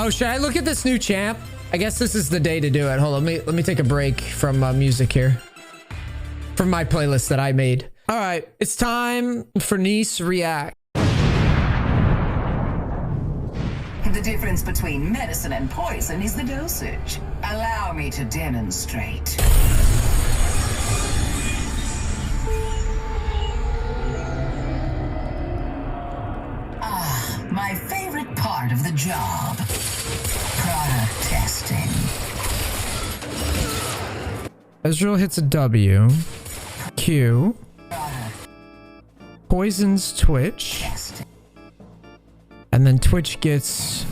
Oh, should I look at this new champ? I guess this is the day to do it. Hold on, let me take a break from music here. From my playlist that I made. All right, it's time for NEACE React. The difference between medicine and poison is the dosage. Allow me to demonstrate. My favorite part of the job. Product testing. Ezreal hits a W. Q. Poisons Twitch. Testing. And then Twitch gets...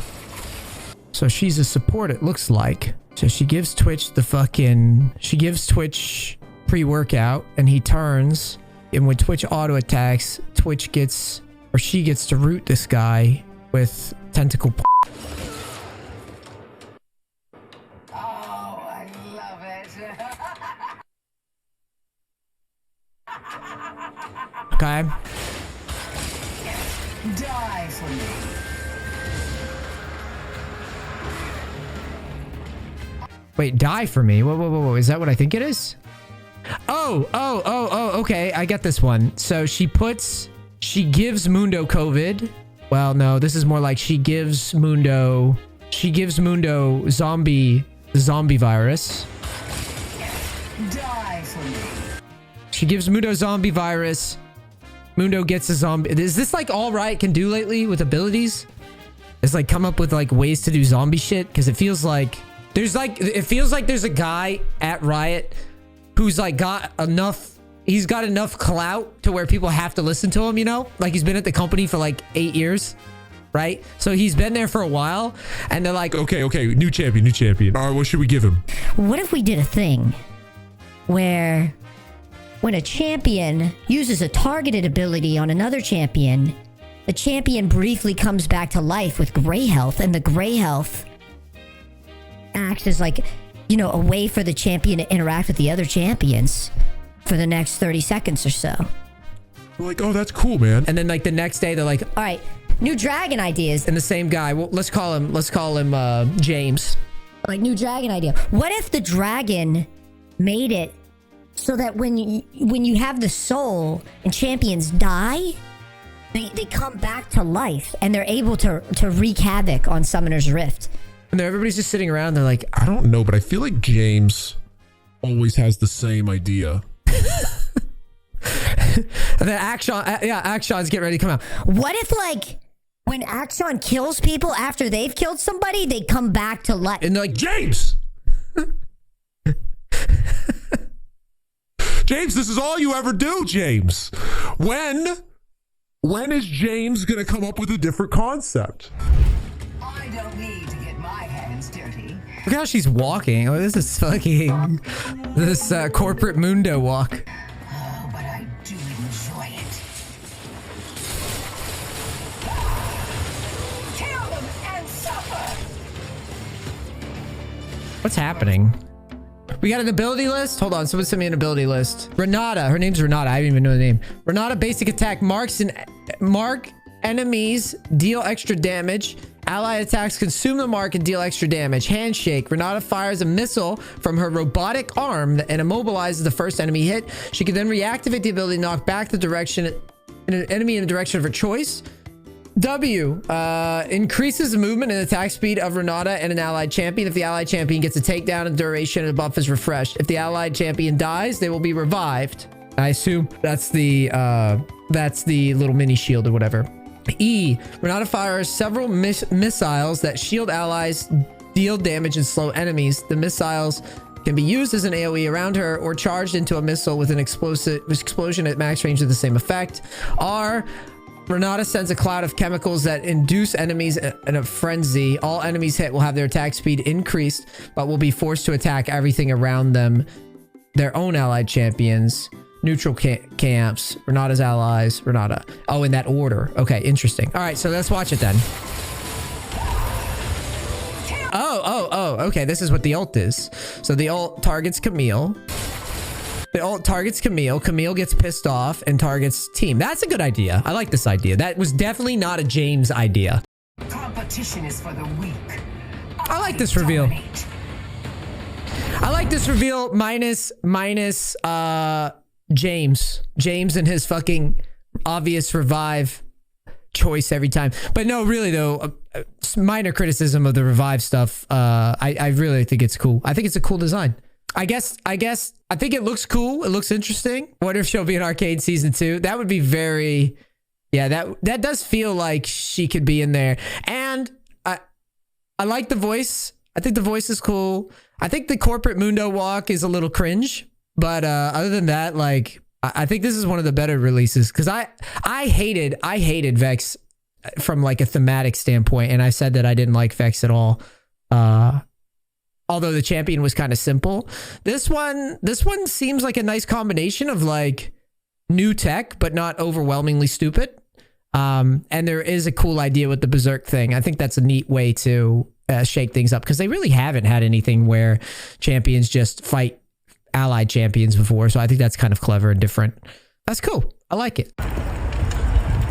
So she's a support, it looks like. So she gives Twitch the fucking... She gives Twitch pre-workout, and he turns. And when Twitch auto-attacks, Twitch gets... Or she gets to root this guy with tentacle... Oh, I love it. Okay. Die for me. Wait, die for me? Whoa. Is that what I think it is? Oh, okay. I get this one. So she gives Mundo COVID. Well, no, this is more like she gives Mundo zombie virus. Die for me. She gives Mundo zombie virus. Mundo gets a zombie. Is this like all Riot can do lately with abilities? It's like come up with like ways to do zombie shit, because it feels like there's a guy at Riot who's like got enough. He's got enough clout to where people have to listen to him, you know? Like he's been at the company for like 8 years, right? So he's been there for a while, and they're like, okay, new champion. All right, what should we give him? What if we did a thing where when a champion uses a targeted ability on another champion, the champion briefly comes back to life with gray health, and the gray health acts as like, you know, a way for the champion to interact with the other champions for the next 30 seconds or so. We're like, oh, that's cool, man. and then like the next day they're like, All right, new dragon ideas. and the same guy. Well, let's call him James. Like new dragon idea. What if the dragon made it so that when you have the soul and champions die, they come back to life and they're able to wreak havoc on Summoner's Rift. And everybody's just sitting around. They're like, I don't know, but I feel like James always has the same idea. and then Action's getting ready to come out. What if like when Action kills people after they've killed somebody, they come back to life? And they're like, James! James, this is all you ever do, James. When is James gonna come up with a different concept? I don't need to get my hands dirty. look how she's walking. Oh, this is fucking corporate Mundo walk. Oh, but I do enjoy it. Kill them and suffer. What's happening? We got an ability list. Hold on, someone sent me an ability list. Renata, her name's Renata. I don't even know the name. Renata basic attack mark enemies, deal extra damage. Ally attacks consume the mark and deal extra damage. Handshake. Renata fires a missile from her robotic arm and immobilizes the first enemy hit. She can then reactivate the ability to knock back the direction an enemy in the direction of her choice. W increases the movement and attack speed of Renata and an allied champion. If the allied champion gets a takedown and duration and the buff is refreshed. If the allied champion dies, they will be revived. I assume that's the little mini shield or whatever. E, Renata fires several missiles that shield allies, deal damage, and slow enemies. The missiles can be used as an AoE around her or charged into a missile with an explosion at max range of the same effect. R, Renata sends a cloud of chemicals that induce enemies in a frenzy. All enemies hit will have their attack speed increased, but will be forced to attack everything around them. Their own allied champions. Neutral camps. Renata's allies. Renata. Oh, in that order. Okay, interesting. All right, so let's watch it then. Oh, okay. This is what the ult is. So the ult targets Camille. The ult targets Camille. Camille gets pissed off and targets team. That's a good idea. I like this idea. That was definitely not a James idea. Competition is for the weak. I like this reveal. Dominate. I like this reveal minus James. James and his fucking obvious revive choice every time. But no, really though, minor criticism of the revive stuff. I really think it's cool. I think it's a cool design. I think it looks cool. It looks interesting. Wonder if she'll be in Arcade Season 2. That would be very... Yeah, that does feel like she could be in there. And I like the voice. I think the voice is cool. I think the corporate Mundo walk is a little cringe. But other than that, like, I think this is one of the better releases. Because I hated Vex from like a thematic standpoint. And I said that I didn't like Vex at all. Although the champion was kind of simple. This one seems like a nice combination of like new tech, but not overwhelmingly stupid. And there is a cool idea with the Berserk thing. I think that's a neat way to shake things up because they really haven't had anything where champions just fight allied champions before. So I think that's kind of clever and different. That's cool. I like it.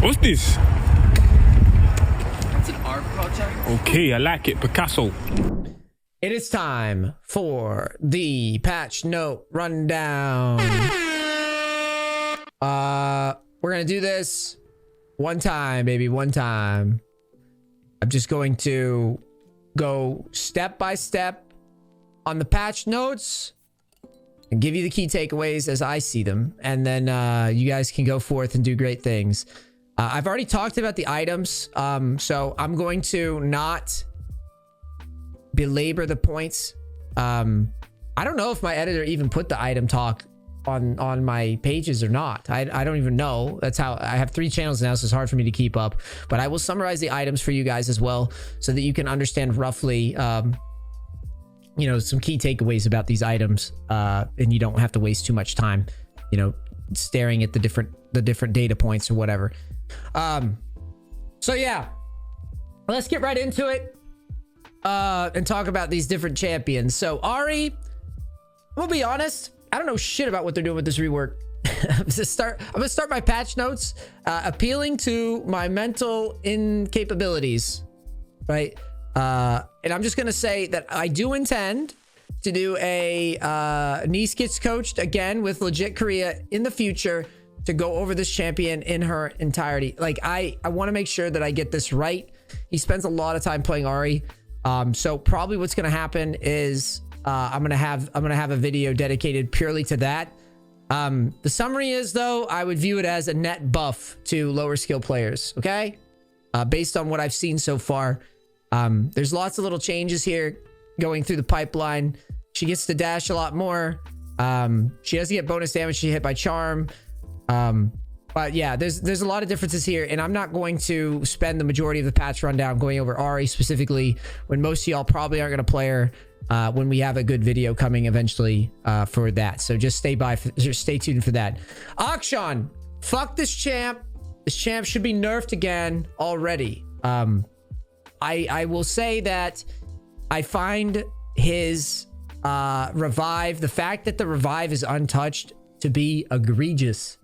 What's this? It's an art project. Okay, I like it. Picasso. It is time for the patch note rundown. We're going to do this one time, baby, one time. I'm just going to go step by step on the patch notes and give you the key takeaways as I see them. And then you guys can go forth and do great things. I've already talked about the items. So I'm going to not belabor the points. I don't know if my editor even put the item talk on my pages or not. I don't even know. That's how I have 3 channels now, so it's hard for me to keep up. But I will summarize the items for you guys as well, so that you can understand roughly, you know, some key takeaways about these items, and you don't have to waste too much time, you know, staring at the different data points or whatever. So yeah, let's get right into it and talk about these different champions. So Ahri, I'm gonna be honest. I don't know shit about what they're doing with this rework. I'm gonna start my patch notes appealing to my mental incapabilities, right? And I'm just gonna say that I do intend to do a NEACE gets coached again with legit Korea in the future to go over this champion in her entirety. Like I want to make sure that I get this right. He spends a lot of time playing Ahri. So probably what's gonna happen is I'm gonna have a video dedicated purely to that. The summary is, though, I would view it as a net buff to lower skill players. Okay, based on what I've seen so far. There's lots of little changes here going through the pipeline. She gets to dash a lot more. She doesn't get bonus damage. She hit by charm. But yeah, there's a lot of differences here, and I'm not going to spend the majority of the patch rundown going over Ahri specifically, when most of y'all probably aren't going to play her. When we have a good video coming eventually for that. So just stay tuned for that. Akshan, fuck this champ. This champ should be nerfed again already. I will say that I find his revive, the fact that the revive is untouched, to be egregious.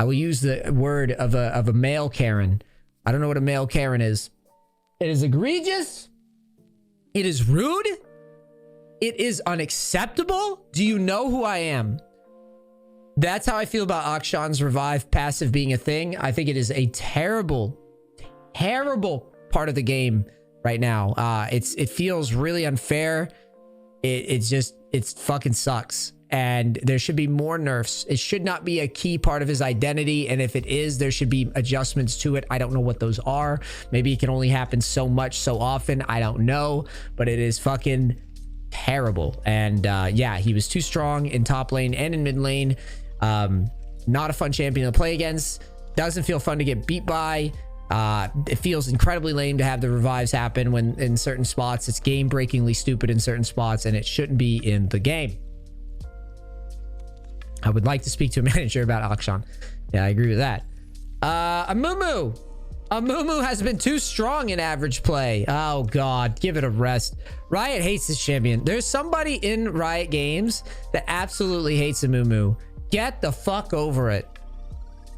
I will use the word of a male Karen. I don't know what a male Karen is. It is egregious. It is rude. It is unacceptable. Do you know who I am? That's how I feel about Akshan's revive passive being a thing. I think it is a terrible part of the game right now. It feels really unfair. It fucking sucks. And there should be more nerfs. It should not be a key part of his identity. And if it is, there should be adjustments to it. I don't know what those are. Maybe it can only happen so much, so often. I don't know. But it is fucking terrible. And yeah, he was too strong in top lane and in mid lane. Not a fun champion to play against. Doesn't feel fun to get beat by. It feels incredibly lame to have the revives happen when in certain spots. It's game breakingly stupid in certain spots, and it shouldn't be in the game. I would like to speak to a manager about Akshan. Yeah, I agree with that. Amumu has been too strong in average play. Oh god, give it a rest. Riot hates this champion. There's somebody in Riot Games that absolutely hates Amumu. Get the fuck over it.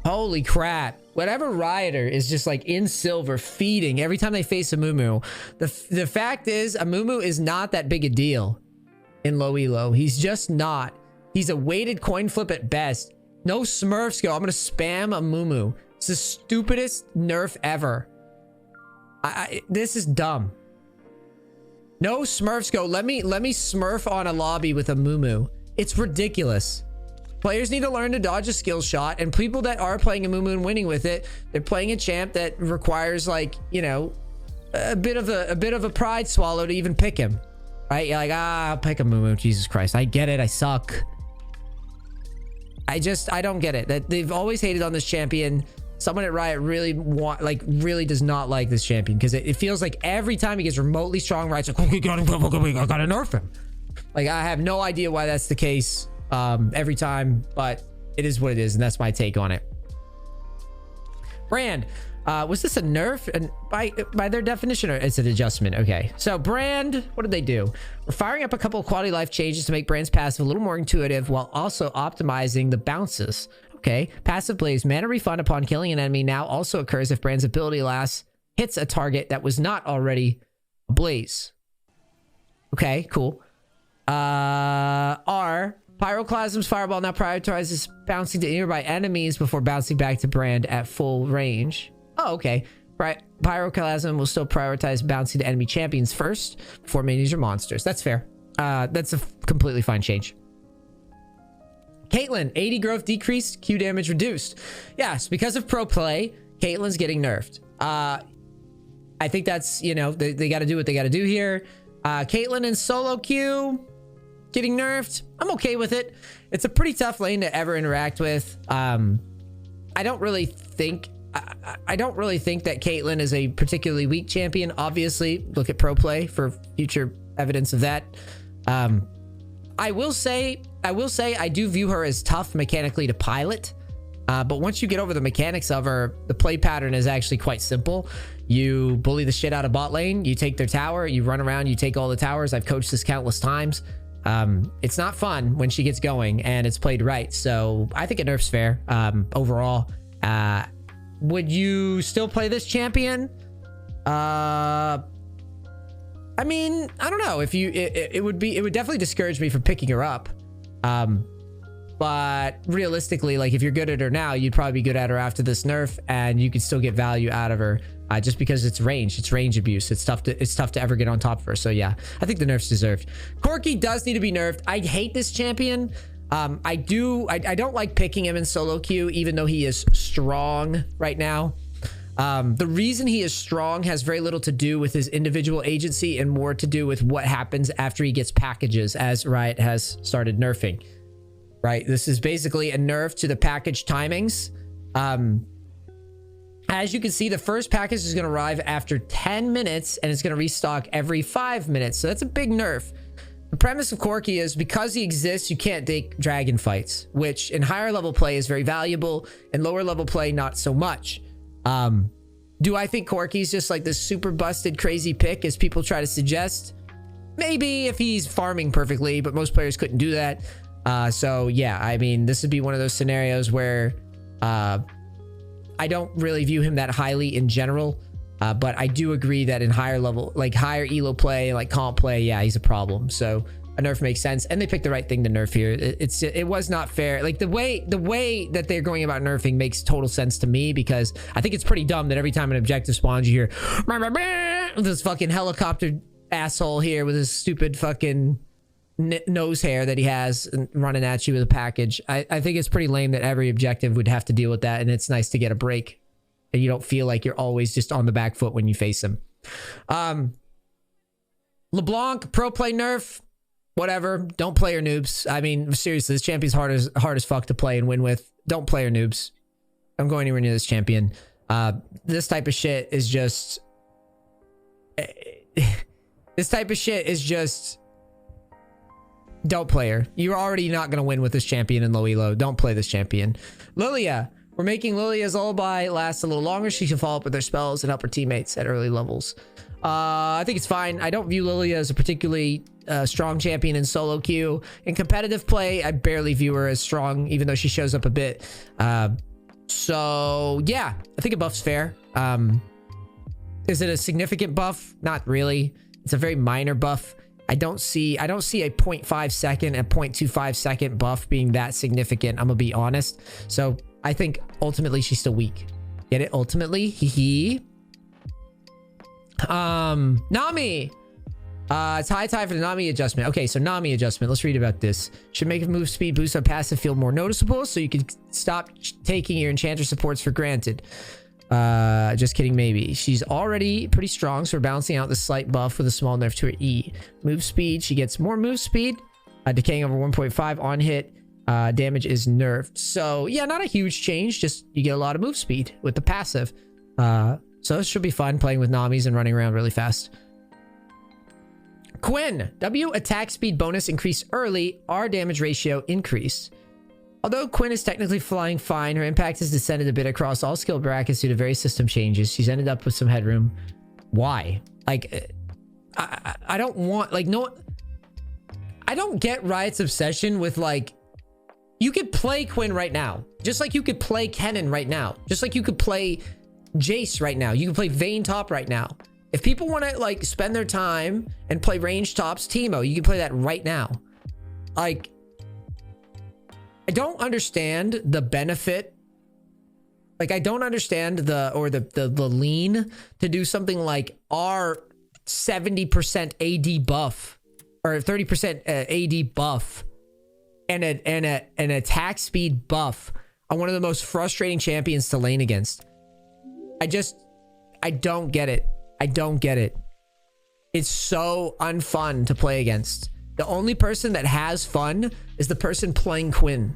Holy crap. whatever Rioter is just like in silver feeding every time they face a Mumu. The fact is, a Mumu is not that big a deal in low elo. He's just not. He's a weighted coin flip at best. No Smurfs go. I'm gonna spam a Mumu. It's the stupidest nerf ever. This is dumb. No Smurfs go. Let me Smurf on a lobby with a Mumu. It's ridiculous. Players need to learn to dodge a skill shot, and people that are playing a Mumu and winning with it, they're playing a champ that requires, like, you know, a bit of a pride swallow to even pick him. Right? You're like, I'll pick a Mumu. Jesus Christ. I get it. I suck. I don't get it. That they've always hated on this champion. Someone at Riot really really does not like this champion, because it feels like every time he gets remotely strong, Riot's like, we gotta nerf him. Like, I have no idea why that's the case every time, but it is what it is, and that's my take on it. Brand, was this a nerf? And by their definition, or it's an adjustment? Okay, so Brand, what did they do? We're firing up a couple of quality life changes to make Brand's passive a little more intuitive while also optimizing the bounces. Okay, passive blaze, mana refund upon killing an enemy now also occurs if Brand's ability last hits a target that was not already a blaze. Okay, cool. R, Pyroclasm's fireball now prioritizes bouncing to nearby enemies before bouncing back to Brand at full range. Oh, okay. Right. Pyroclasm will still prioritize bouncing to enemy champions first before minions or monsters. That's fair. That's a completely fine change. Caitlyn, 80 growth decreased, Q damage reduced. Yes, because of pro play, Caitlyn's getting nerfed. I think that's, you know, they got to do what they got to do here. Caitlyn in solo queue getting nerfed. I'm okay with it. It's a pretty tough lane to ever interact with. I don't really think that Caitlyn is a particularly weak champion. Obviously, look at pro play for future evidence of that. I will say I do view her as tough mechanically to pilot. But once you get over the mechanics of her, the play pattern is actually quite simple. You bully the shit out of bot lane, you take their tower, you run around, you take all the towers. I've coached this countless times. It's not fun when she gets going, and it's played right. So I think it nerfs fair overall. Would you still play this champion? I mean, I don't know. If you, it would definitely discourage me from picking her up. But realistically, like, if you're good at her now, you'd probably be good at her after this nerf, and you could still get value out of her. Just because it's range abuse. It's tough to ever get on top of her. So yeah, I think the nerf's deserved. Corki does need to be nerfed. I hate this champion. I don't like picking him in solo queue, even though he is strong right now. The reason he is strong has very little to do with his individual agency and more to do with what happens after he gets packages, as Riot has started nerfing. Right? This is basically a nerf to the package timings. As you can see, the first package is going to arrive after 10 minutes, and it's going to restock every 5 minutes. So that's a big nerf. The premise of Corki is because he exists, you can't take dragon fights, which in higher level play is very valuable, and lower level play, not so much. Do I think Corki's just like this super busted crazy pick as people try to suggest? Maybe if he's farming perfectly, but most players couldn't do that. So yeah, I mean, this would be one of those scenarios where I don't really view him that highly in general, but I do agree that in higher level, like higher elo play, like comp play, yeah, he's a problem. So a nerf makes sense, and they picked the right thing to nerf here. It was not fair. Like the way that they're going about nerfing makes total sense to me, because I think it's pretty dumb that every time an objective spawns, you hear this fucking helicopter asshole here with his stupid fucking nose hair that he has running at you with a package. I think it's pretty lame that every objective would have to deal with that, and it's nice to get a break and you don't feel like you're always just on the back foot when you face him. LeBlanc, pro play nerf, whatever. Don't play her noobs. I mean, seriously, this champion's hard as fuck to play and win with. Don't play her noobs. Don't go anywhere near this champion. This type of shit is just don't play her. You're already not going to win with this champion in low elo. Don't play this champion. Lilia. We're making Lilia's lullaby last a little longer. She can follow up with her spells and help her teammates at early levels. I think it's fine. I don't view Lilia as a particularly strong champion in solo queue. In competitive play, I barely view her as strong, even though she shows up a bit. So yeah, I think a buff's fair. Is it a significant buff? Not really. It's a very minor buff. I don't see a 0.5 second and 0.25 second buff being that significant. I'm gonna be honest. So I think ultimately she's still weak. Get it? Ultimately, hee. Nami. It's high time for the Nami adjustment. Okay, so Nami adjustment. Let's read about this. Should make a move speed boost on passive feel more noticeable, so you can stop taking your enchanter supports for granted. Just kidding, maybe. She's already pretty strong, so we're balancing out the slight buff with a small nerf to her E. Move speed, she gets more move speed. Decaying over 1.5 on hit. Damage is nerfed. So yeah, not a huge change, just you get a lot of move speed with the passive. So this should be fun playing with Namis and running around really fast. Quinn, W attack speed bonus increased early, R damage ratio increased. Although Quinn is technically flying fine, her impact has descended a bit across all skill brackets due to various system changes. She's ended up with some headroom. Why? Like, I don't want, like, no, I don't get Riot's obsession with, like, you could play Quinn right now. Just like you could play Kennen right now. Just like you could play Jace right now. You can play Vayne top right now. If people want to, like, spend their time and play range tops Teemo, you can play that right now. Like, I don't understand the benefit. Like, I don't understand the lean to do something like our 70% AD buff or 30% AD buff and an attack speed buff on one of the most frustrating champions to lane against. I don't get it. I don't get it. It's so unfun to play against. The only person that has fun is the person playing Quinn.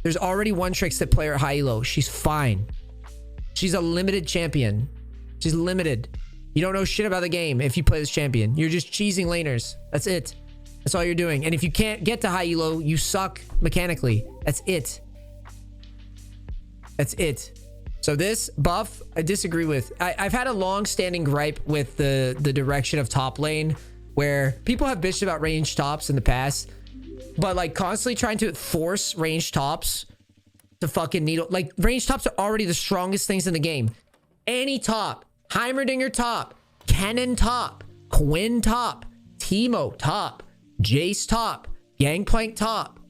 There's already one Trickstep player at high elo. She's fine. She's a limited champion. She's limited. You don't know shit about the game if you play this champion. You're just cheesing laners. That's it. That's all you're doing. And if you can't get to high elo, you suck mechanically. That's it. That's it. So this buff, I disagree with. I've had a long-standing gripe with the direction of top lane, where people have bitched about range tops in the past, but like constantly trying to force range tops to fucking needle. Like, range tops are already the strongest things in the game. Any top, Heimerdinger top, Kennen top, Quinn top, Teemo top, Jace top, Gangplank top,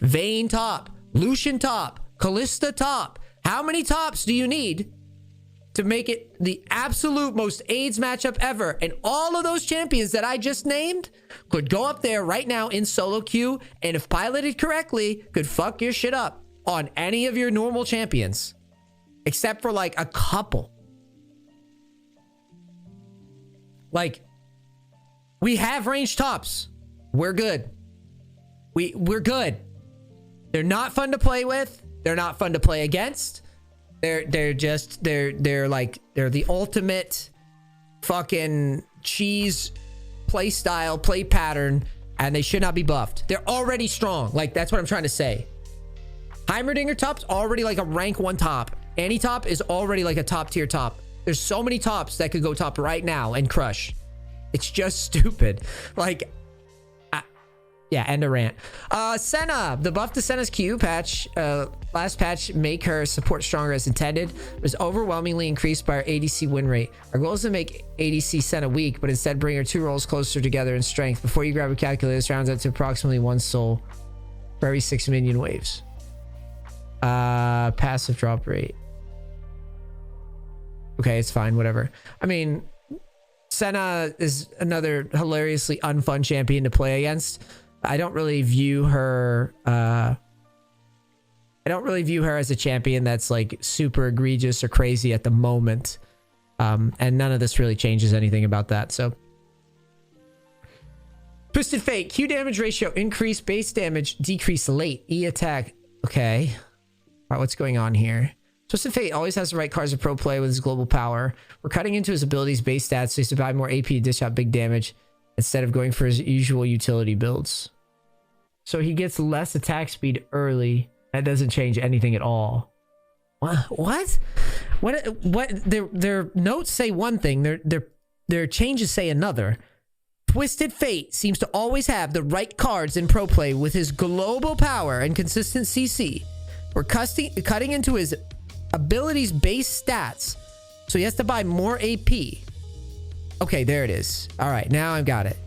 Vayne top, Lucian top, Kalista top. How many tops do you need to make it the absolute most AIDS matchup ever? And all of those champions that I just named could go up there right now in solo queue, and if piloted correctly, could fuck your shit up on any of your normal champions. Except for like a couple. Like, we have range tops. We're good. We're good. They're not fun to play with. They're not fun to play against. They're the ultimate fucking cheese play style, play pattern, and they should not be buffed. They're already strong. Like, that's what I'm trying to say. Heimerdinger top's already like a rank 1 top. Any top is already like a top tier top. There's so many tops that could go top right now and crush. It's just stupid. Like, yeah, end of rant. Senna, the buff to Senna's Q patch, last patch, make her support stronger as intended, was overwhelmingly increased by our ADC win rate. Our goal is to make ADC Senna weak, but instead bring her 2 roles closer together in strength. Before you grab a calculator, this rounds out to approximately 1 soul for every 6 minion waves. Passive drop rate. Okay, it's fine, whatever. I mean, Senna is another hilariously unfun champion to play against. I don't really view her as a champion that's like super egregious or crazy at the moment. And none of this really changes anything about that. So Twisted Fate, Q damage ratio increase, base damage decrease late, E attack. Okay. All right, what's going on here? Twisted Fate always has the right cards of pro play with his global power. We're cutting into his abilities base stats so he's to buy more AP to dish out big damage instead of going for his usual utility builds. So he gets less attack speed early. That doesn't change anything at all. What? Their notes say one thing. Their changes say another. Twisted Fate seems to always have the right cards in pro play with his global power and consistent CC We're cutting into his abilities base stats. So he has to buy more AP. Okay, there it is. All right, now I've got it.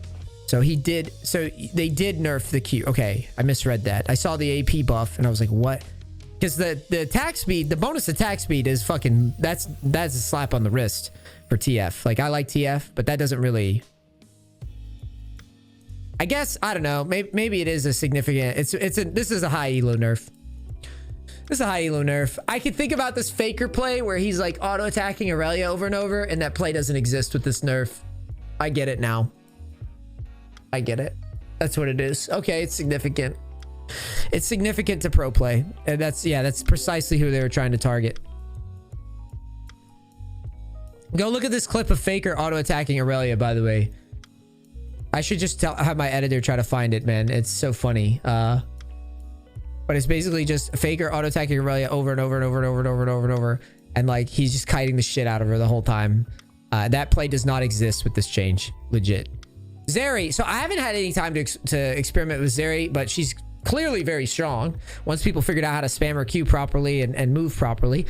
So they did nerf the Q. Okay, I misread that. I saw the AP buff and I was like, what? Because the attack speed, the bonus attack speed is fucking, that's a slap on the wrist for TF. Like, I like TF, but that doesn't really, I guess, I don't know. Maybe it is a significant, this is a high elo nerf. This is a high elo nerf. I could think about this faker play where he's like auto attacking Aurelia over and over, and that play doesn't exist with this nerf. I get it now. I get it. That's what it is. Okay, it's significant. It's significant to pro play. And that's precisely who they were trying to target. Go look at this clip of Faker auto attacking Aurelia, by the way. I should just have my editor try to find it, man. It's so funny. But it's basically just Faker auto attacking Aurelia over and over and over and over and over and over and over. And like, he's just kiting the shit out of her the whole time. That play does not exist with this change. Legit. Zeri. So I haven't had any time to experiment with Zeri, but she's clearly very strong once people figured out how to spam her Q properly and move properly.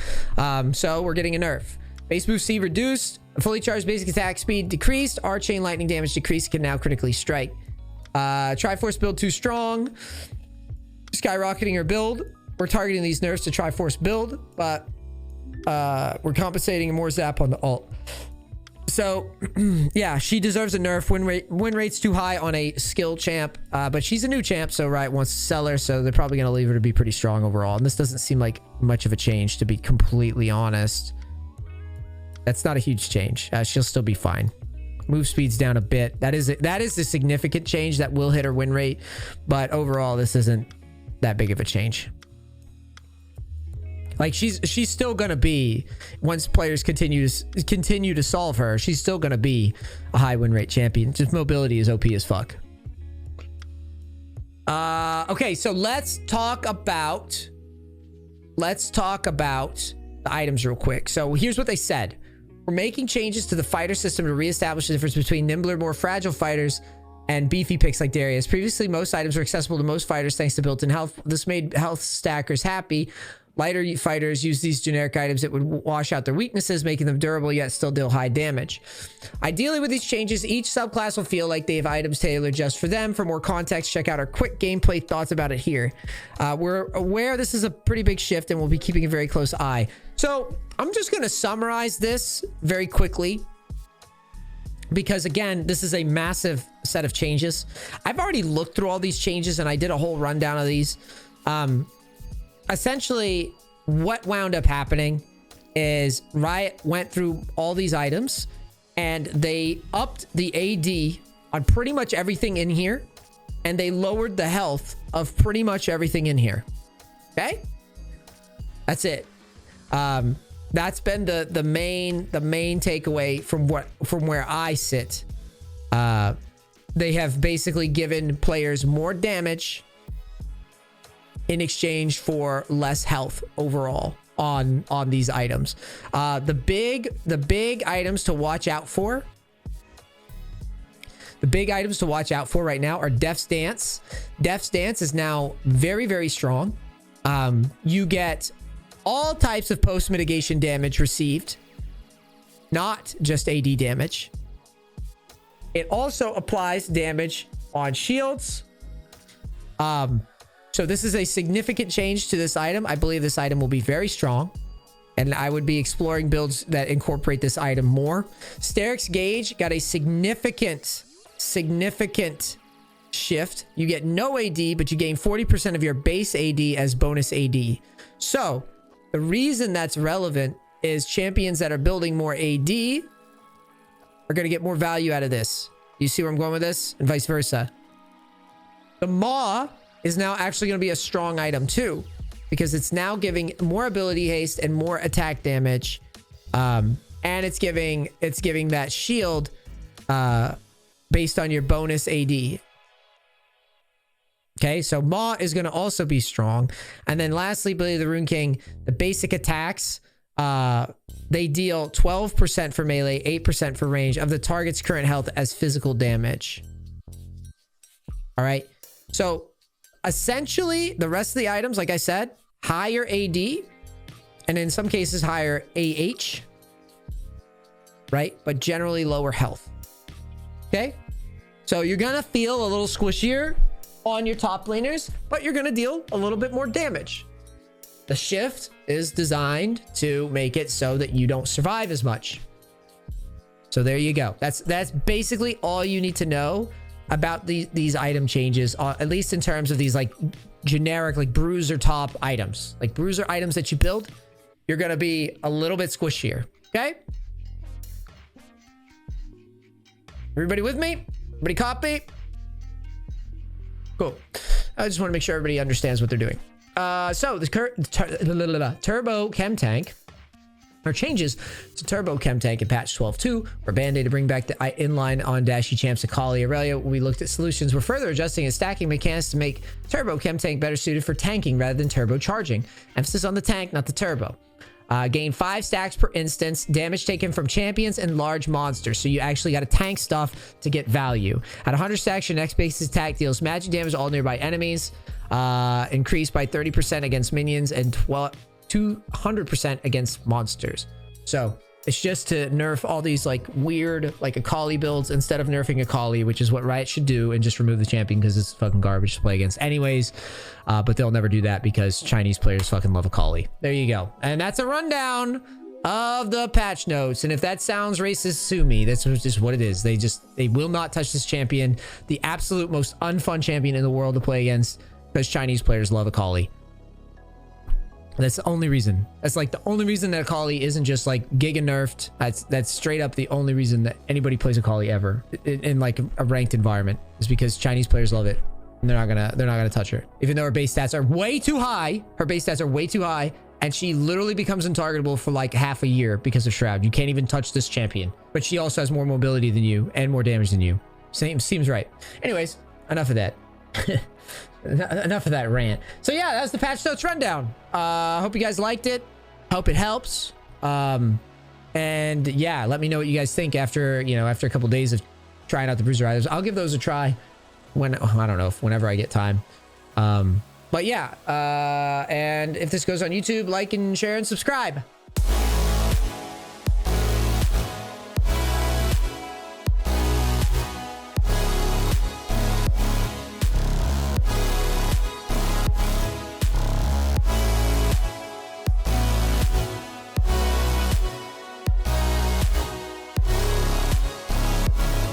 So we're getting a nerf. Base move C reduced. Fully charged basic attack speed decreased. Our chain lightning damage decreased. Can now critically strike. Triforce build too strong. Skyrocketing her build. We're targeting these nerfs to Triforce build, but we're compensating more zap on the ult. So yeah, she deserves a nerf. Win rate's too high on a skill champ, but she's a new champ, so Riot wants to sell her, so they're probably going to leave her to be pretty strong overall. And this doesn't seem like much of a change, to be completely honest. That's not a huge change. She'll still be fine. Move speed's down a bit. That is a significant change that will hit her win rate, but overall this isn't that big of a change. Like, she's still gonna be, once players continue to solve her, she's still gonna be a high win rate champion. Just mobility is OP as fuck. Okay, so let's talk about the items real quick. So here's what they said. We're making changes to the fighter system to reestablish the difference between nimbler, more fragile fighters and beefy picks like Darius. Previously, most items were accessible to most fighters thanks to built-in health. This made health stackers happy. Lighter fighters use these generic items that would wash out their weaknesses, making them durable yet still deal high damage. Ideally, with these changes, each subclass will feel like they have items tailored just for them. For more context, check out our quick gameplay thoughts about it here. We're aware this is a pretty big shift and we'll be keeping a very close eye. So I'm just going to summarize this very quickly, because again, this is a massive set of changes. I've already looked through all these changes and I did a whole rundown of these. Essentially, what wound up happening is Riot went through all these items and they upped the AD on pretty much everything in here, and they lowered the health of pretty much everything in here. Okay? That's it. That's been the main takeaway from where I sit. They have basically given players more damage in exchange for less health overall on these items. The big items to watch out for. The big items to watch out for right now are Death's Dance. Death's Dance is now very, very strong. You get all types of post mitigation damage received, not just AD damage. It also applies damage on shields. So this is a significant change to this item. I believe this item will be very strong, and I would be exploring builds that incorporate this item more. Steric's Gauge got a significant shift. You get no AD, but you gain 40% of your base AD as bonus AD. So the reason that's relevant is champions that are building more AD are going to get more value out of this. You see where I'm going with this? And vice versa. The Maw is now actually going to be a strong item too, because it's now giving more ability haste and more attack damage, and it's giving that shield based on your bonus AD. Okay, so Maw is going to also be strong. And then lastly, Billy the Rune King, the basic attacks, they deal 12% for melee, 8% for range of the target's current health as physical damage. All right, so essentially, the rest of the items, like I said, higher AD, and in some cases higher AH, right? But generally lower health. Okay? So you're gonna feel a little squishier on your top laners, but you're gonna deal a little bit more damage. The shift is designed to make it so that you don't survive as much. So there you go. That's basically all you need to know about these item changes, at least in terms of these like generic like bruiser top items. Like bruiser items that you build, you're gonna be a little bit squishier. Okay? Everybody with me? Everybody copy? Cool. I just want to make sure everybody understands what they're doing. So the Turbo Chem Tank, or changes to Turbo Chem Tank in patch 12.2 were band-aid to bring back the inline on Dashy Champs Akali Aurelia. We looked at solutions. We're further adjusting and stacking mechanics to make Turbo Chem Tank better suited for tanking rather than turbo charging. Emphasis on the tank, not the turbo. Gain 5 stacks per instance, damage taken from champions and large monsters. So you actually got to tank stuff to get value. At 100 stacks, your next base attack deals magic damage to all nearby enemies. Increased by 30% against minions and 200% against monsters. So it's just to nerf all these like weird like Akali builds instead of nerfing Akali, which is what Riot should do, and just remove the champion because it's fucking garbage to play against anyways. But they'll never do that because Chinese players fucking love Akali. There you go. And that's a rundown of the patch notes. And if that sounds racist, sue me. That's just what it is. They will not touch this champion, the absolute most unfun champion in the world to play against, because Chinese players love Akali. That's the only reason. That's like the only reason that Akali isn't just like giga nerfed. That's straight up the only reason that anybody plays Akali ever in like a ranked environment, is because Chinese players love it. And they're not gonna touch her. Even though her base stats are way too high. Her base stats are way too high. And she literally becomes untargetable for like half a year because of Shroud. You can't even touch this champion. But she also has more mobility than you and more damage than you. Seems right. Anyways, enough of that. Enough of that rant. So yeah, that's the patch notes rundown. Hope you guys liked it. Hope it helps. And yeah, let me know what you guys think after a couple days of trying out the bruiser items. I'll give those a try I don't know, whenever I get time. But yeah, and if this goes on YouTube, like and share and subscribe.